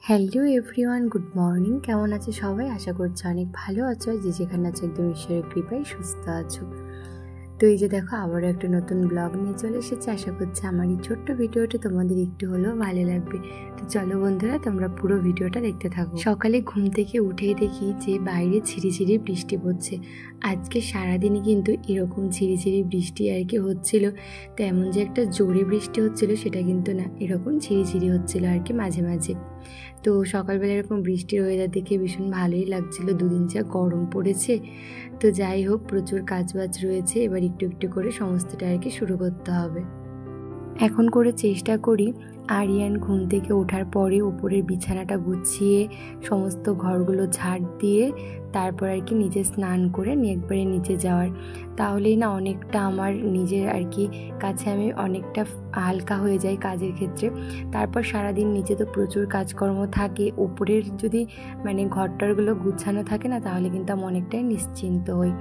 Hello everyone, good morning. কেমন আছে সবাই? আশা করছি অনেক ভালো আছো। যে যেখানে আছো একদম ঈশ্বরের কৃপায় সুস্থ আছো। তো এই যে দেখো আবারও একটা নতুন ব্লগ নিয়ে চলে এসেছি। আশা করছি আমার এই ছোট্ট ভিডিওটা তোমাদের একটু হলেও ভালো লাগবে। তো চলো বন্ধুরা, তোমরা পুরো ভিডিওটা দেখতে থাকো। সকালে ঘুম থেকে উঠেই দেখি যে বাইরে ঝিরিঝিরি বৃষ্টি পড়ছে। আজকে সারাদিনই কিন্তু এরকম ঝিরিঝিরি বৃষ্টি আর কি হচ্ছিল। তো এমন যে একটা জোরে বৃষ্টি হচ্ছিল সেটা কিন্তু না, এরকম ঝিরিঝিরি হচ্ছিল আর কি মাঝে মাঝে। তো সকালবেলা এরকম বৃষ্টির ওয়েদার দেখে ভীষণ ভালোই লাগছিল। দুদিন যা গরম পড়েছে। তো যাই হোক, প্রচুর কাজবাজ রয়েছে, এবার একটু একটু করে সমস্তটা আর কি শুরু করতে হবে। এখন করে চেষ্টা করি আরিয়ান ঘুম থেকে ওঠার পরে উপরের বিছানাটা গুছিয়ে সমস্ত ঘরগুলো ঝাড় দিয়ে তারপর আর কি নিজে স্নান করে একবারে নিচে যাওয়ার। তাহলেই না অনেকটা আমার নিজের আর কি কাছে আমি অনেকটা হালকা হয়ে যাই কাজের ক্ষেত্রে। তারপর সারাদিন নিচে তো প্রচুর কাজকর্ম থাকে, উপরের যদি ঘরটারগুলো গুছানো থাকে না, তাহলে কিন্তু আমি অনেকটাই নিশ্চিন্ত হই।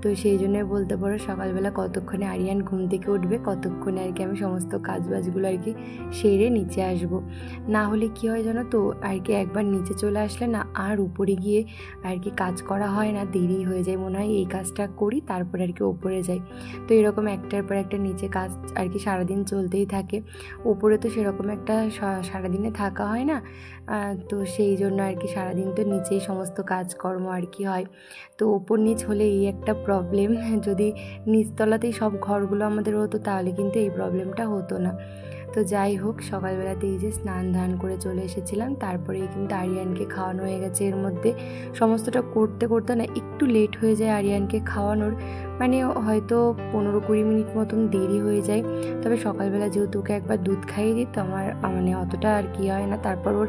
তো সেই জন্যই বলতে পারো সকালবেলা কতক্ষণে আরিয়ান ঘুম থেকে উঠবে কতক্ষণে আর কি আমি সমস্ত কাজবাজগুলো আর কি সেরে নিচে আসব। না হলে কি হয় জানো তো, আর কি একবার নিচে চলে আসলে না আর উপরে গিয়ে আর কি কাজ করা হয় না, দেরি হয়ে যায়। মনে হয় এই কাজটা করি তারপরে আর কি উপরে যাই। তো এরকম একটার পর একটা নিচে কাজ আর কি সারাদিন চলতেই থাকে। উপরে তো সেরকম একটা সারাদিনে থাকা হয় না। তো সেই জন্য আর কি সারাদিন তো নিচেই সমস্ত কাজকর্ম আর কি হয়। তো ওপর নিচ হলে এই একটা প্রবলেম, যদি নিচতলাতেই সব ঘরগুলো আমাদের হতো তাহলে কিন্তু এই প্রবলেমটা হতো না। তো যাই হোক, সকালবেলাতে এই যে স্নান ধান করে চলে এসেছিলাম, তারপরেই কিন্তু আরিয়ানকে খাওয়ানো হয়ে গেছে। এর মধ্যে সমস্তটা করতে করতে না একটু লেট হয়ে যায় আরিয়ানকে খাওয়ানোর, হয়তো 15-20 মিনিট মতন দেরি হয়ে যায়। তবে সকালবেলা যেহেতু ওকে একবার দুধ খাইয়ে দিই, তো আমার অতটা আর কি হয় না। তারপর ওর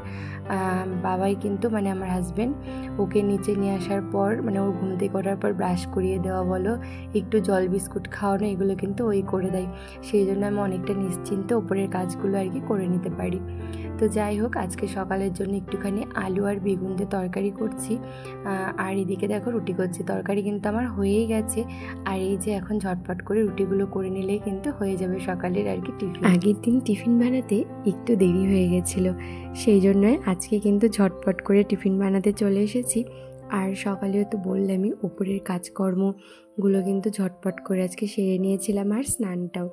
বাবাই কিন্তু আমার হাজব্যান্ড ওকে নিচে নিয়ে আসার পর ওর ঘুম থেকে ওঠার পর ব্রাশ করিয়ে দেওয়া বলো, একটু জল বিস্কুট খাওয়ানো, এগুলো কিন্তু ওই করে দেয়। সেই জন্য আমি অনেকটা নিশ্চিন্তে ওপরের কাজগুলো আর কি করে নিতে পারি। তো যাই হোক, আজকে সকালের জন্য একটুখানি আলু আর বেগুন দিয়ে তরকারি করছি। আর এদিকে দেখো রুটি করছি। তরকারি কিন্তু আমার হয়েই গেছে। আর এই যে এখন ঝটপট করে রুটিগুলো করে নিলেই কিন্তু হয়ে যাবে সকালের আর কি টিফিন। আগের দিন টিফিন বানাতে একটু দেরি হয়ে গেছিলো, সেই জন্য আজকে কিন্তু ঝটপট করে টিফিন বানাতে চলে এসেছি। আর সকালেও তো বললামই উপরের কাজকর্মগুলো কিন্তু ঝটপট করে আজকে সেরে নিয়েছিলাম, আর স্নানটাও।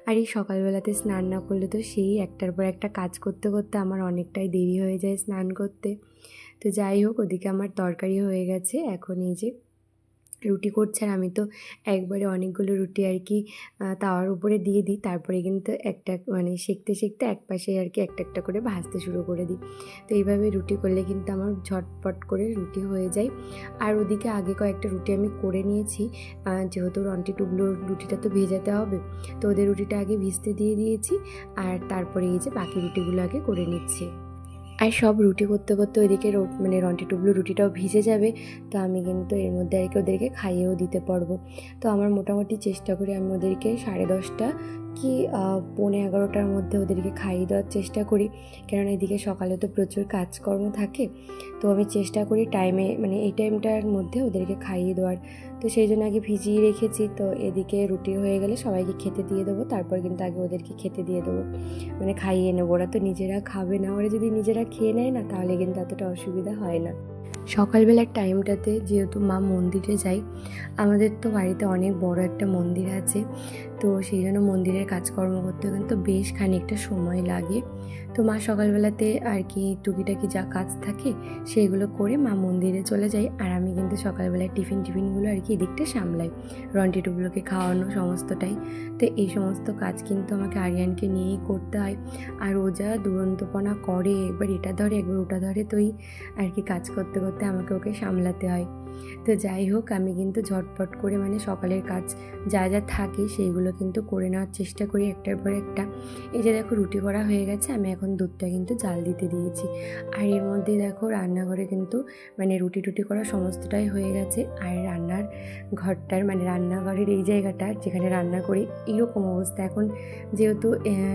আর এই সকালবেলাতে স্নান না করলে তো সেই একটার পর একটা কাজ করতে করতে আমার অনেকটাই দেরি হয়ে যায় স্নান করতে। তো যাই হোক, ওদিকে আমার তরকারি হয়ে গেছে। এখন এই যে রুটি করছে, আর আমি তো একবারে অনেকগুলো রুটি আর কি তাওয়ার উপরে দিয়ে দিই। তারপরে কিন্তু একটা সেঁকতে সেঁকতে এক পাশে আর কি একটা একটা করে ভাজতে শুরু করে দিই। তো এইভাবে রুটি করলে কিন্তু আমার ঝটপট করে রুটি হয়ে যায়। আর ওদিকে আগে কয়েকটা রুটি আমি করে নিয়েছি, যেহেতু রন্টি টুবলোর রুটিটা তো ভেজাতে হবে, তো ওদের রুটিটা আগে ভিজতে দিয়ে দিয়েছি। আর তারপরে এই যে বাকি রুটিগুলো আগে করে নিচ্ছি। আর সব রুটি করতে করতে ওইদিকে রন্টি টুবলু রুটিটাও ভিজে যাবে। তো আমি কিন্তু এর মধ্যে আর কি ওদেরকে খাইয়েও দিতে পারবো। তো আমার মোটামুটি চেষ্টা করি আমি ওদেরকে 10:30 কি 11:15টার মধ্যে ওদেরকে খাইয়ে দেওয়ার চেষ্টা করি, কেননা এদিকে সকালে তো প্রচুর কাজকর্ম থাকে। তো আমি চেষ্টা করি টাইমে এই টাইমটার মধ্যে ওদেরকে খাইয়ে দেওয়ার। তো সেই জন্য আগে ভিজিয়ে রেখেছি। তো এদিকে রুটি হয়ে গেলে সবাইকে খেতে দিয়ে দেবো, তারপর কিন্তু আগে ওদেরকে খেতে দিয়ে দেবো, খাইয়ে নেবো। ওরা তো নিজেরা খাবে না, ওরা যদি নিজেরা খেয়ে নেয় না তাহলে কিন্তু এতটা অসুবিধা হয় না। সকালবেলার টাইমটাতে যেহেতু মা মন্দিরে যায়, আমাদের তো বাড়িতে অনেক বড় একটা মন্দির আছে, তো সেই জন্য মন্দিরের কাজকর্ম করতে কিন্তু বেশ খানিকটা সময় লাগে। তো মা সকালবেলাতে আর কি টুকিটাকি যা কাজ থাকে সেগুলো করে মা মন্দিরে চলে যায়। আর আমি কিন্তু সকালবেলায় টিফিনগুলো আর কি এদিকটা সামলাই, রন্টি টুবলোকে খাওয়ানো সমস্তটাই। তো এই সমস্ত কাজ কিন্তু আমাকে আরিয়ানকে নিয়েই করতে হয়। আর ও যা দুরন্তপনা করে, একবার এটা ধরে একবার ওটা ধরে, তো আর কি কাজ করতে করতে আমাকে ওকে সামলাতে হয়। তো যাই হোক, আমি কিন্তু ঝটপট করে সকালের কাজ যা যা থাকে সেইগুলো কিন্তু করে নেওয়ার চেষ্টা করি একটার পর একটা। এই যে দেখো রুটি করা হয়ে গেছে, আমি এখন দুধটা কিন্তু জাল দিতে দিয়েছি। আর এর মধ্যে দেখো রান্নাঘরে কিন্তু রুটি টুটি করা সমস্তটাই হয়ে গেছে। আর রান্নার ঘরটার রান্নাঘরের এই জায়গাটা যেখানে রান্না করি, এরকম অবস্থা এখন। যেহেতু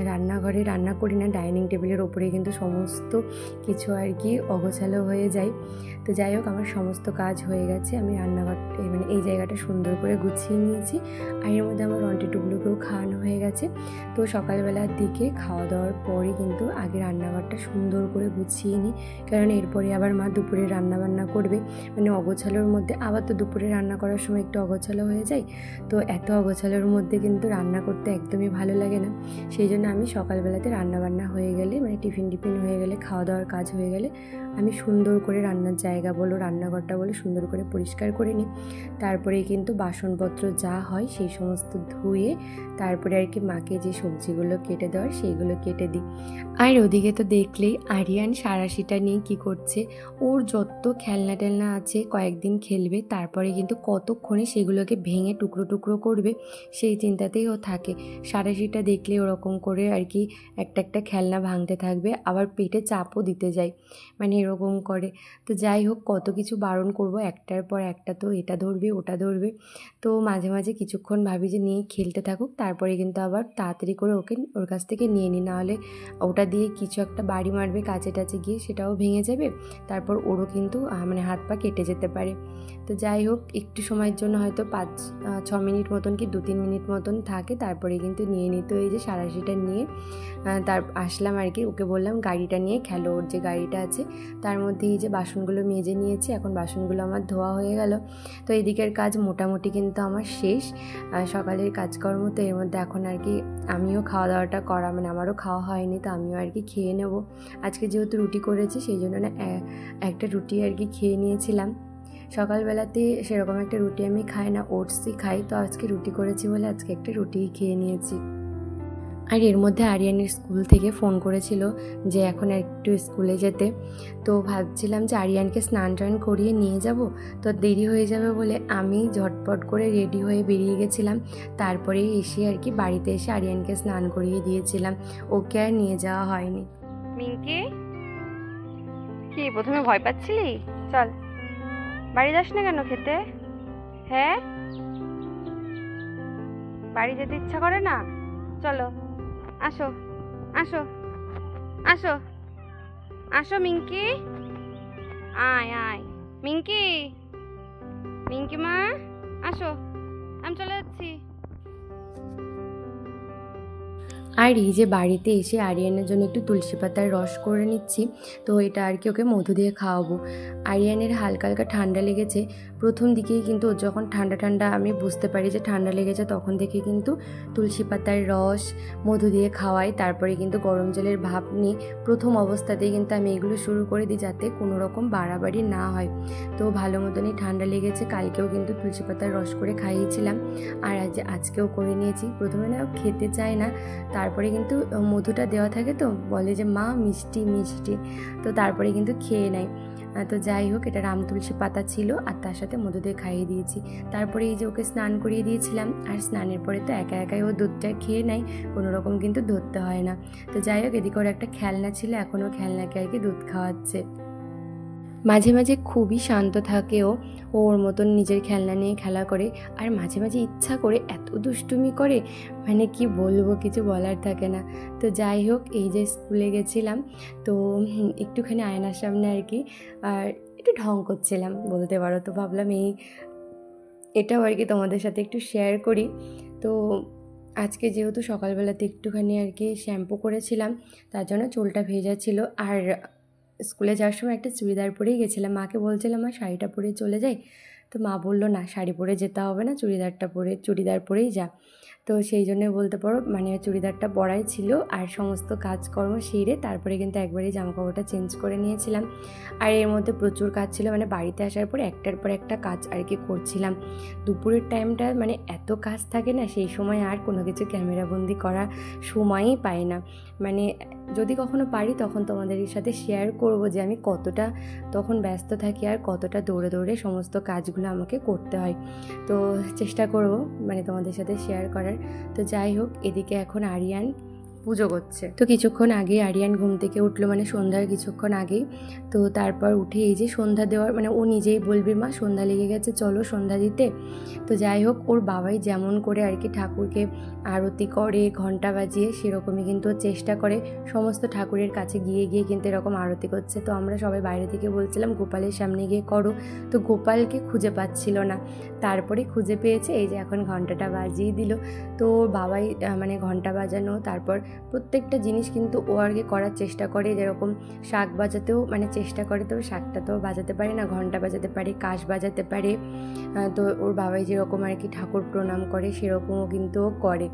রান্নাঘরে রান্না করি না, ডাইনিং টেবিলের ওপরে কিন্তু সমস্ত কিছু আর কি অগোছালো হয়ে যায়। তো যাই হোক, আমার সমস্ত কাজ হয়ে গেছে। আমি রান্নাঘর এই জায়গাটা সুন্দর করে গুছিয়ে নিয়েছি। আর এর মধ্যে আমার রন্টি ছোটোগুলোকেও খাওয়ানো হয়ে গেছে। তো সকালবেলার দিকে খাওয়া দাওয়ার পরে কিন্তু আগে রান্নাঘরটা সুন্দর করে গুছিয়ে নিই, কারণ এরপরে আবার মা দুপুরে রান্নাবান্না করবে। মানে অগোছালোর মধ্যে আবার তো দুপুরে রান্না করার সময় একটু অগোছালো হয়ে যায়, তো এত অগোছালোর মধ্যে কিন্তু রান্না করতে একদমই ভালো লাগে না। সেই জন্য আমি সকালবেলাতে রান্নাবান্না হয়ে গেলে, মানে টিফিন হয়ে গেলে, খাওয়া দাওয়ার কাজ হয়ে গেলে আমি সুন্দর করে রান্নার জায়গা বলো রান্নাঘরটা বলো সুন্দর করে পরিষ্কার করে নিই। তারপরেই কিন্তু বাসনপত্র যা হয় সেই সমস্ত ধুয়ে তারপরে আর কি মাকে যে সবজিগুলো কেটে দেওয়ার সেইগুলো কেটে দিই। আর ওদিকে তো দেখলেই আরিয়ান সাঁড়াশিটা নিয়ে কি করছে, ওর যত খেলনা টেলনা আছে কয়েকদিন খেলবে, তারপরে কিন্তু কতক্ষণে সেগুলোকে ভেঙে টুকরো টুকরো করবে সেই চিন্তাতেই ও থাকে। সাঁড়াশিটা দেখলে ওরকম করে আর কি একটা একটা খেলনা ভাঙতে থাকবে, আবার পেটে চাপও দিতে যায়, মানে এরকম করে। তো যাই হোক, কত কিছু বারণ করব, একটার পর একটা তো এটা ধরবে ওটা ধরবে। তো মাঝে মাঝে কিছুক্ষণ ভাবি যে নিয়ে খেলতে থাকুক, তারপরে কিন্তু আবার তাড়াতাড়ি করে ওর কাছ থেকে নিয়ে নিই, নাহলে ওটা দিয়ে কিছু একটা বাড়ি মারবে কাছে টাচে গিয়ে, সেটাও ভেঙে যাবে, তারপর ওরও কিন্তু মানে হাত পা কেটে যেতে পারে। তো যাই হোক, একটু সময়ের জন্য হয়তো 5-6 মিনিট মতন কি 2-3 মিনিট মতন থাকে, তারপরে কিন্তু নিয়ে নিত। এই যে সাঁড়াশিটা নিয়ে তার আসলাম আর কি, ওকে বললাম গাড়িটা নিয়ে খেলো, ওর যে গাড়িটা আছে। তার মধ্যে এই যে বাসনগুলো মেজে নিয়েছি, এখন বাসনগুলো আমার ধোয়া হয়ে গেল। তো এদিকের কাজ মোটামুটি কিন্তু আমার শেষ, সকালের কাজকর্ম। তো এর মধ্যে এখন আর কি আমিও খাওয়া দাওয়াটা করা, মানে আমারও খাওয়া হয়নি, তো আমিও আর কি খেয়ে নেব। আজকে যেহেতু রুটি করেছি সেই জন্য না একটা রুটি আর কি খেয়ে নিয়েছিলাম। সকালবেলাতে সেরকম একটা রুটি আমি খাই না, ওটসই খাই, তো আজকে রুটি করেছি বলে আজকে একটা রুটিই খেয়ে নিয়েছি। আর এর মধ্যে আরিয়ানের স্কুল থেকে ফোন করেছিল যে এখন একটু স্কুলে যেতে, তো ভাবছিলাম যে আরিয়ানকে স্নান টান করিয়ে নিয়ে যাব, তো দেরি হয়ে যাবে বলে আমি ঝটপট করে রেডি হয়ে বেরিয়ে গেছিলাম। তারপরে এসে আর কি বাড়িতে এসে আরিয়ানকে স্নান করিয়ে দিয়েছিলাম, ওকে আর নিয়ে যাওয়া হয়নি। মিঙ্কি, কি প্রথমে ভয় পাচ্ছিলি? চল, বাড়ি যাস না কেন খেতে? হ্যাঁ, বাড়ি যেতে ইচ্ছা করে না? চলো, আসো আসো আসো আসো মিঙ্কি, আয় আয় মিঙ্কি, মিঙ্কি মা আসো, আমি চলে যাচ্ছি। আর এই যে বাড়িতে এসে আরিয়ানের জন্য একটু তুলসী পাতার রস করে নিচ্ছি, তো এটা আর কি ওকে মধু দিয়ে খাওয়াবো। আরিয়ানের হালকা হালকা ঠান্ডা লেগেছে, প্রথম দিকেই কিন্তু ওর যখন ঠান্ডা ঠান্ডা আমি বুঝতে পারি যে ঠান্ডা লেগেছে, তখন থেকে কিন্তু তুলসী পাতার রস মধু দিয়ে খাওয়াই, তারপরে কিন্তু গরম জলের ভাপ নিই। প্রথম অবস্থাতেই কিন্তু আমি এগুলো শুরু করে দিই যাতে কোনো রকম বাড়াবাড়ি না হয়। তো ভালো মতনই ঠান্ডা লেগেছে, কালকেও কিন্তু তুলসী পাতার রস করে খাইয়েছিলাম, আর আজকেও করে নিয়েছি। প্রথমে না খেতে চায় না, তারপরে কিন্তু মধুটা দেওয়া থাকে তো বলে যে মা মিষ্টি মিষ্টি, তো তারপরে কিন্তু খেয়ে নেয়। তো যাই হোক, এটা রাম তুলসী পাতা ছিল আর তার সাথে মধু দিয়ে খাইয়ে দিয়েছি। তারপরে এই যে ওকে স্নান করিয়ে দিয়েছিলাম, আর স্নানের পরে তো একা একাই ও দুধটা খেয়ে নেয়, কোনো রকম কিন্তু ধরতে হয় না। তো যাই হোক, এদিকে ওর একটা খেলনা ছিল, এখনও খেলনাকে আর কি দুধ খাওয়াচ্ছে। মাঝে মাঝে খুবই শান্ত থাকেও, ওর মতন নিজের খেলনা নিয়ে খেলা করে, আর মাঝে মাঝে ইচ্ছা করে এত দুষ্টুমি করে, মানে কি বলবো, কিছু বলার থাকে না। তো যাই হোক, এই যে স্কুলে গেছিলাম, তো একটুখানি আয়নার সামনে আর কি আর একটু ঢং করছিলাম বলতে পারো, তো ভাবলাম এটাও আর কি তোমাদের সাথে একটু শেয়ার করি। তো আজকে যেহেতু সকালবেলাতে একটুখানি আর কি শ্যাম্পু করেছিলাম, তার জন্য চুলটা ভেজা ছিল। আর স্কুলে যাওয়ার সময় একটা চুড়িদার পরেই গেছিলাম, মাকে বলছিলাম মা শাড়িটা পরে চলে যাই, তো মা বললো না, শাড়ি পরে যেতে হবে না, চুড়িদার পরেই যা। তো সেই জন্য বলতে পারো মানে চুড়িদারটা পরাই ছিল, আর সমস্ত কাজকর্ম সেরে তারপরে কিন্তু একবারেই জামাকাপড়টা চেঞ্জ করে নিয়েছিলাম। আর এর মধ্যে প্রচুর কাজ ছিল, মানে বাড়িতে আসার পর একটার পর একটা কাজ আর কি করছিলাম। দুপুরের টাইমটা মানে এত কাজ থাকে না, সেই সময় আর কোনো কিছু ক্যামেরাবন্দি করার সময়ই পাই না। মানে যদি কখনো পারি তখন তোমাদের সাথে শেয়ার করব যে আমি কতটা তখন ব্যস্ত থাকি আর কতটা দৌড়ে দৌড়ে সমস্ত কাজগুলো আমাকে করতে হয়। তো চেষ্টা করব মানে তোমাদের সাথে শেয়ার করার। তো যাই হোক, এদিকে এখন আরিয়ান পুজো করছে। তো কিছুক্ষণ আগে আরিয়ান ঘুম থেকে উঠলো, মানে সন্ধ্যার কিছুক্ষণ আগেই। তো তারপর উঠে এই যে সন্ধ্যা দেওয়ার, মানে ও নিজেই বলবে মা সন্ধ্যা লেগে গেছে চলো সন্ধ্যা দিতে। তো যাই হোক, ওর বাবাই যেমন করে আর কি ঠাকুরকে আরতি করে ঘণ্টা বাজিয়ে, সেরকমই কিন্তু চেষ্টা করে সমস্ত ঠাকুরের কাছে গিয়ে গিয়ে কিন্তু এরকম আরতি করছে। তো আমরা সবাই বাইরে থেকে বলছিলাম গোপালের সামনে গিয়ে করো, তো গোপালকে খুঁজে পাচ্ছিল না। তারপরে খুঁজে পেয়েছে, এই যে এখন ঘণ্টাটা বাজিয়ে দিল। তো ওর বাবাই মানে ঘণ্টা বাজানো, তারপর প্রত্যেকটা জিনিস কিন্তু ও আর কি করার চেষ্টা করে। যেরকম শাঁখ বাজাতেও মানে চেষ্টা করে, তবে শাঁখটা তো বাজাতে পারে না, ঘণ্টা বাজাতে পারে, কাঁস বাজাতে পারে। তো ওর বাবাই যেরকম আর কি ঠাকুর প্রণাম করে সেরকমও কিন্তু ও করে।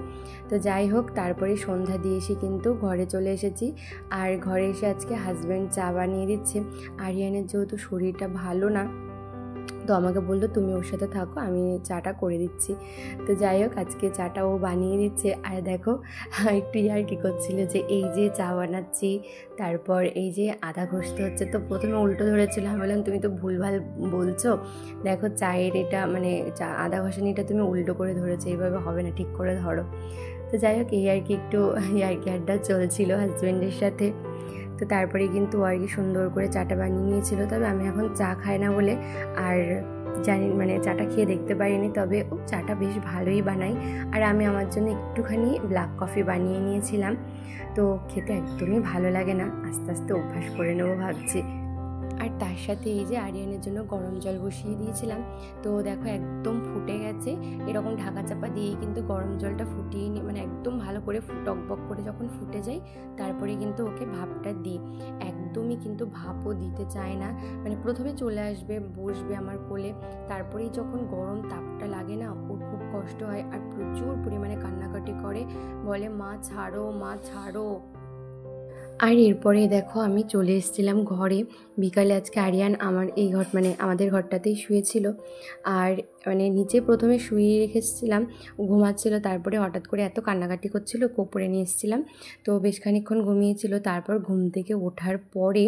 তো যাই হোক, তারপরে সন্ধ্যা দিয়ে এসে কিন্তু ঘরে চলে এসেছি। আর ঘরে এসে আজকে হাজব্যান্ড চা বানিয়ে দিচ্ছে। আরিয়ানের যেহেতু শরীরটা ভালো না, তো আমাকে বললো তুমি ওর সাথে থাকো, আমি চাটা করে দিচ্ছি। তো যাই হোক, আজকে চাটা ও বানিয়ে দিচ্ছে। আর দেখো একটু আর কি করছিল যে এই যে চা বানাচ্ছি, তারপর এই যে আদা ঘষতে হচ্ছে। তো প্রথমে উল্টো ধরেছিল, আমি বললাম তুমি তো ভুলভাল বলছো, দেখো চায়ের এটা মানে আদা ঘষানিটা তুমি উল্টো করে ধরেছো, এইভাবে হবে না, ঠিক করে ধরো। তো যাই হোক, এই আর কি একটু ইয়ার্কি আড্ডা চলছিল হাজব্যান্ডের সাথে। তো তারপরে কিন্তু আর কি সুন্দর করে চাটা বানিয়ে নিয়েছিল। তবে আমি এখন চা খাই না বলে আর জানি মানে চাটা খেয়ে দেখতে পারিনি, তবে ও চাটা বেশ ভালোই বানায়। আর আমি আমার জন্য একটুখানি ব্ল্যাক কফি বানিয়ে নিয়েছিলাম। তো খেতে একদমই ভালো লাগে না, আস্তে আস্তে অভ্যাস করে নেবো ভাবছি। আর তার সাথে এই যে আরিয়ানের জন্য গরম জল বসিয়ে দিয়েছিলাম। তো দেখো একদম ফুটে গেছে, এরকম ঢাকা চাপা দিয়েই কিন্তু গরম জলটা ফুটিয়ে নিই, মানে একদম ভালো করে টকবক করে যখন ফুটে যায় তারপরে কিন্তু ওকে ভাপটা দিই। একদমই কিন্তু ভাপও দিতে চায় না, মানে প্রথমে চলে আসবে বসবে আমার কোলে, তারপরেই যখন গরম তাপটা লাগে না ওর খুব কষ্ট হয় আর প্রচুর পরিমাণে কান্নাকাটি করে, বলে মা ছাড়ো মা ছাড়ো। আর এরপরে দেখো আমি চলে এসেছিলাম ঘরে। বিকালে আজকে আরিয়ান আমার এই ঘর মানে আমাদের ঘরটাতেই শুয়েছিল। আর মানে নিচে প্রথমে শুয়ে রেখেছিলাম, ঘুমাচ্ছিল, তারপরে হঠাৎ করে এত কান্নাকাটি করছিল, কোপরে নিয়ে এসেছিলাম। তো বেশ খানিকক্ষণ ঘুমিয়েছিল। তারপর ঘুম থেকে ওঠার পরে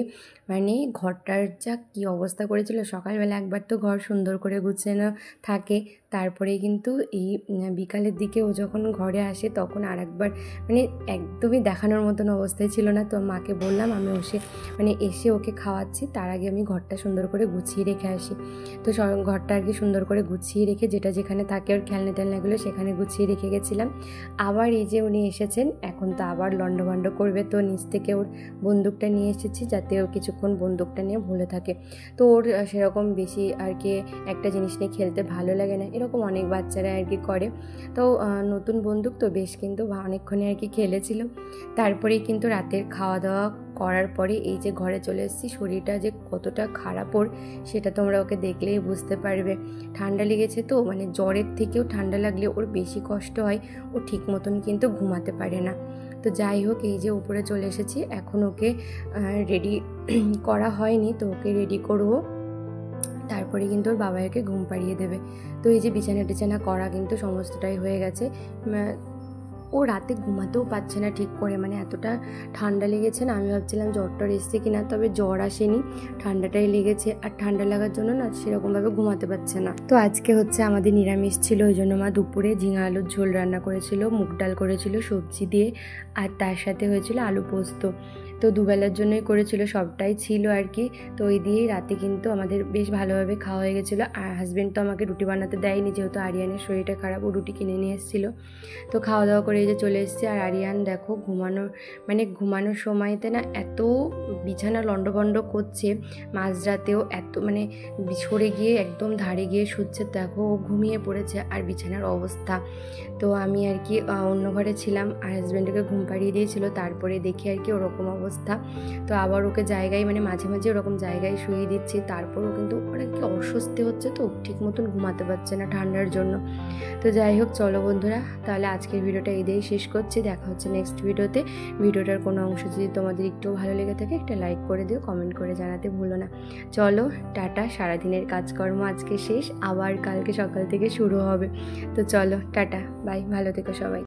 মানে ঘরটার যা কী অবস্থা করেছিল, সকালবেলা একবার তো ঘর সুন্দর করে গুছানো থাকে, তারপরে কিন্তু এই বিকালের দিকে ও যখন ঘরে আসে তখন আর একবার মানে একদমই দেখানোর মতন অবস্থায় ছিল না। তো মাকে বললাম আমি এসে ওকে খাওয়াচ্ছি, তার আগে আমি ঘরটা সুন্দর করে গুছিয়ে রেখে আসি। তো ঘরটা আর কি সুন্দর করে গুছিয়ে রেখে যেটা যেখানে থাকে ওর খেলনা টেলনাগুলো সেখানে গুছিয়ে রেখে গেছিলাম। আবার এই যে উনি এসেছেন, এখন তো আবার লন্ডভন্ড করবে, তো নিচ থেকে ওর বন্দুকটা নিয়ে এসেছি যাতে ও কিছুক্ষণ বন্দুকটা নিয়ে ভুলে থাকে। তো ওর সেরকম বেশি আর কি একটা জিনিস নিয়ে খেলতে ভালো লাগে না, এরকম অনেক বাচ্চারা আর কি করে। তো নতুন বন্দুক তো বেশ কিন্তু অনেকক্ষণে আর কি খেলেছিল। তারপরেই কিন্তু রাতের খাওয়া দাওয়া করার পরে এই যে ঘরে চলে এসেছি, শরীরটা যে কতটা খারাপ ওর সেটা তোমরা ওকে দেখলেই বুঝতে পারবে। ঠান্ডা লেগেছে তো, মানে জ্বরের থেকেও ঠান্ডা লাগলে ওর বেশি কষ্ট হয়, ও ঠিক মতন কিন্তু ঘুমাতে পারে না। তো যাই হোক, এই যে উপরে চলে এসেছি, এখন ওকে রেডি করা হয়নি, তো ওকে রেডি করবো, তারপরে কিন্তু ওর বাবা ওকে ঘুম পাড়িয়ে দেবে। তো এই যে বিছানা টিছানা করা কিন্তু সমস্তটাই হয়ে গেছে। ও রাতে ঘুমাতেও পারছে না ঠিক করে, মানে এতটা ঠান্ডা লেগেছে না, আমি ভাবছিলাম জ্বরটার এসছে কিনা, তবে জ্বর আসেনি, ঠান্ডাটাই লেগেছে। আর ঠান্ডা লাগার জন্য না সেরকমভাবে ঘুমাতে পারছে না। তো আজকে হচ্ছে আমাদের নিরামিষ ছিল, ওই জন্য মা দুপুরে ঝিঙা আলুর ঝোল রান্না করেছিল, মুগ ডাল করেছিল সবজি দিয়ে, আর তার সাথে হয়েছিল আলু পোস্ত। তো দুবেলার জন্যই করেছিল, সবটাই ছিল আর কি। তো ওই দিয়েই রাতে কিন্তু আমাদের বেশ ভালোভাবে খাওয়া হয়ে গেছিলো। আর হাজব্যান্ড তো আমাকে রুটি বানাতে দেয়নি, যেহেতু আরিয়ানের শরীরটা খারাপ, ও রুটি কিনে নিয়ে এসেছিলো। তো খাওয়া দাওয়া করে এই যে চলে এসেছে। আর আরিয়ান দেখো ঘুমানোর সময়তে না এত বিছানা লন্ডভন্ড করছে, মাঝরাতেও এত মানে সরে গিয়ে একদম ধারে গিয়ে শুচ্ছে, দেখো ও ঘুমিয়ে পড়েছে আর বিছানার অবস্থা। তো আমি আর কি অন্য ঘরে ছিলাম আর হাজব্যান্ডকে ঘুম পাড়িয়ে দিয়েছিল, তারপরে দেখি আর কি ওরকম অবস্থা। তো আবার ওকে জায়গায় মানে মাঝে মাঝে ওরকম জায়গায় শুয়ে দিচ্ছি, তারপরও কিন্তু ওর কি অস্বস্তি হচ্ছে, তো ঠিক মতন ঘুমাতে পারছে না ঠান্ডার জন্য। তো যাই হোক, চলো বন্ধুরা, তাহলে আজকের ভিডিওটা এই দিয়েই শেষ করছি। দেখা হচ্ছে নেক্সট ভিডিওতে। ভিডিওটার কোনো অংশ যদি তোমাদের একটু ভালো লেগে থাকে একটা লাইক করে দিও, কমেন্ট করে জানাতে ভুলো না। চলো টাটা, সারাদিনের কাজকর্ম আজকে শেষ, আবার কালকে সকাল থেকে শুরু হবে। তো চলো টাটা, বাই, ভালো থেকো সবাই।